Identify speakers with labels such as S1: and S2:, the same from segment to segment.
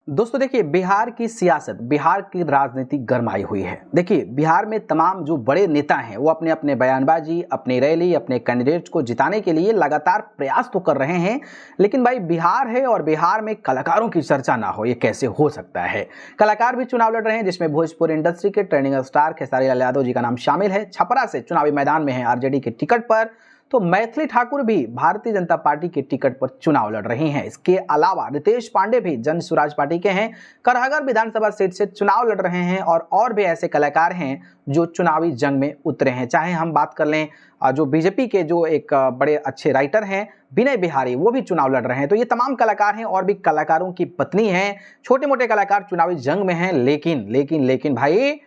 S1: दोस्तों देखिए, बिहार की सियासत, बिहार की राजनीति गरमाई हुई है। देखिए, बिहार में तमाम जो बड़े नेता हैं वो अपने अपने बयानबाजी, अपनी रैली, अपने कैंडिडेट्स को जिताने के लिए लगातार प्रयास तो कर रहे हैं, लेकिन भाई बिहार है और बिहार में कलाकारों की चर्चा ना हो, ये कैसे हो सकता है। कलाकार भी चुनाव लड़ रहे हैं, जिसमें भोजपुरी इंडस्ट्री के ट्रेंडिंग स्टार खेसारी लाल यादव जी का नाम शामिल है। छपरा से चुनावी मैदान में है आरजेडी के टिकट पर, तो मैथिली ठाकुर भी भारतीय जनता पार्टी के टिकट पर चुनाव लड़ रही हैं। इसके अलावा रितेश पांडे भी जन स्वराज पार्टी के हैं, करहगर विधानसभा सीट से चुनाव लड़ रहे हैं और भी ऐसे कलाकार हैं जो चुनावी जंग में उतरे हैं। चाहे हम बात कर लें जो बीजेपी के जो एक बड़े अच्छे राइटर हैं विनय बिहारी, वो भी चुनाव लड़ रहे हैं। तो ये तमाम कलाकार हैं और भी कलाकारों की पत्नी हैं, छोटे मोटे कलाकार चुनावी जंग में हैं। लेकिन भाई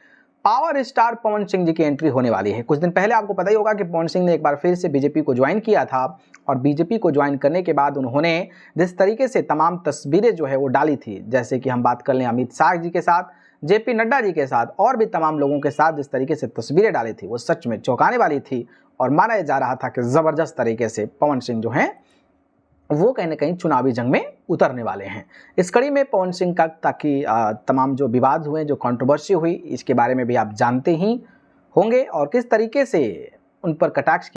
S1: पावर स्टार पवन सिंह जी की एंट्री होने वाली है। कुछ दिन पहले आपको पता ही होगा कि पवन सिंह ने एक बार फिर से बीजेपी को ज्वाइन किया था, और बीजेपी को ज्वाइन करने के बाद उन्होंने जिस तरीके से तमाम तस्वीरें जो है वो डाली थी, जैसे कि हम बात कर लें अमित शाह जी के साथ, जेपी नड्डा जी के साथ और भी तमाम लोगों के साथ जिस तरीके से तस्वीरें डाली थी वो सच में चौंकाने वाली थी। और माना जा रहा था कि जबरदस्त तरीके से पवन सिंह जो हैं वो कहीं ना कहीं चुनावी जंग में उतरने वाले हैं। इस कड़ी में पवन सिंह का ताकि तमाम जो विवाद हुए, जो कंट्रोवर्सी हुई, इसके बारे में भी आप जानते ही होंगे और किस तरीके से उन पर कटाक्ष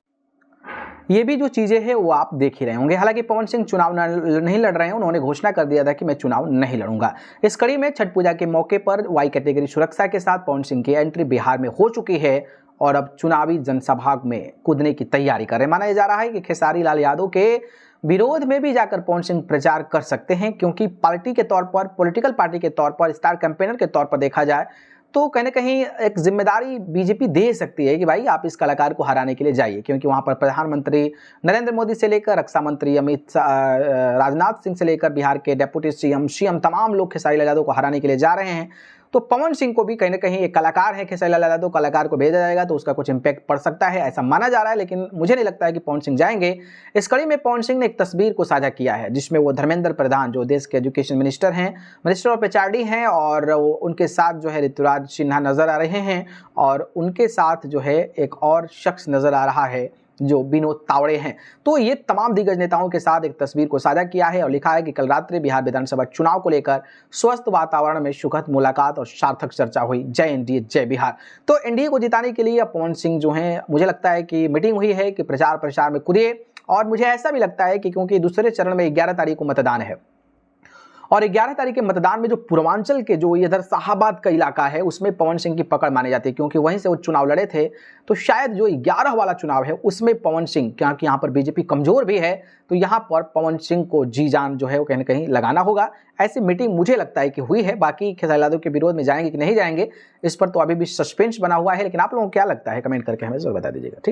S1: ये भी जो चीज़ें हैं वो आप देख ही रहे होंगे। हालांकि पवन सिंह चुनाव नहीं लड़ रहे हैं, उन्होंने घोषणा कर दिया था कि मैं चुनाव नहीं लड़ूंगा। इस कड़ी में छठ पूजा के मौके पर वाई कैटेगरी सुरक्षा के साथ पवन सिंह की एंट्री बिहार में हो चुकी है और अब चुनावी जनसभा में कूदने की तैयारी कर रहे हैं। माना जा रहा है कि खेसारी लाल यादव के विरोध में भी जाकर पवन सिंह प्रचार कर सकते हैं, क्योंकि पार्टी के तौर पर, पॉलिटिकल पार्टी के तौर पर, स्टार कैंपेनर के तौर पर देखा जाए तो कहीं ना कहीं एक जिम्मेदारी बीजेपी दे सकती है कि भाई आप इस कलाकार को हराने के लिए जाइए, क्योंकि वहां पर प्रधानमंत्री नरेंद्र मोदी से लेकर रक्षा मंत्री राजनाथ सिंह से लेकर बिहार के डेप्यूटी सीएम तमाम लोग खेसारी लाल यादव को हराने के लिए जा रहे हैं। तो पवन सिंह को भी कहीं ना कहीं एक कलाकार है, खेसारी लाल यादव कलाकार को भेजा जाएगा तो उसका कुछ इंपैक्ट पड़ सकता है, ऐसा माना जा रहा है। लेकिन मुझे नहीं लगता है कि पवन सिंह जाएंगे। इस कड़ी में पवन सिंह ने एक तस्वीर को साझा किया है, जिसमें वो धर्मेंद्र प्रधान जो देश के एजुकेशन मिनिस्टर हैं, मिनिस्टर ऑफ एचआरडी हैं, और उनके साथ जो है ऋतुराज सिन्हा नजर आ रहे हैं, और उनके साथ जो है एक और शख्स नजर आ रहा है जो विनोद तावड़े हैं। तो ये तमाम दिग्गज नेताओं के साथ एक तस्वीर को साझा किया है और लिखा है कि कल रात्रि बिहार विधानसभा चुनाव को लेकर स्वस्थ वातावरण में सुखद मुलाकात और सार्थक चर्चा हुई। जय एनडीए जय बिहार। तो एनडीए को जिताने के लिए पवन सिंह जो हैं, मुझे लगता है कि मीटिंग हुई है कि प्रचार प्रसार में कूदिए। और मुझे ऐसा भी लगता है कि क्योंकि दूसरे चरण में 11 तारीख को मतदान है और 11 तारीख के मतदान में जो पूर्वांचल के जो इधर शाहाबाद का इलाका है उसमें पवन सिंह की पकड़ मानी जाती है, क्योंकि वहीं से वो चुनाव लड़े थे। तो शायद जो 11 वाला चुनाव है उसमें पवन सिंह, क्योंकि यहाँ पर बीजेपी कमजोर भी है, तो यहाँ पर पवन सिंह को जी जान जो है वो कहीं ना कहीं लगाना होगा। ऐसी मीटिंग मुझे लगता है कि हुई है। बाकी खेसारी यादव के विरोध में जाएंगे कि नहीं जाएंगे, इस पर तो अभी भी सस्पेंस बना हुआ है। लेकिन आप लोगों को क्या लगता है, कमेंट करके हमें जरूर बता दीजिएगा। ठीक।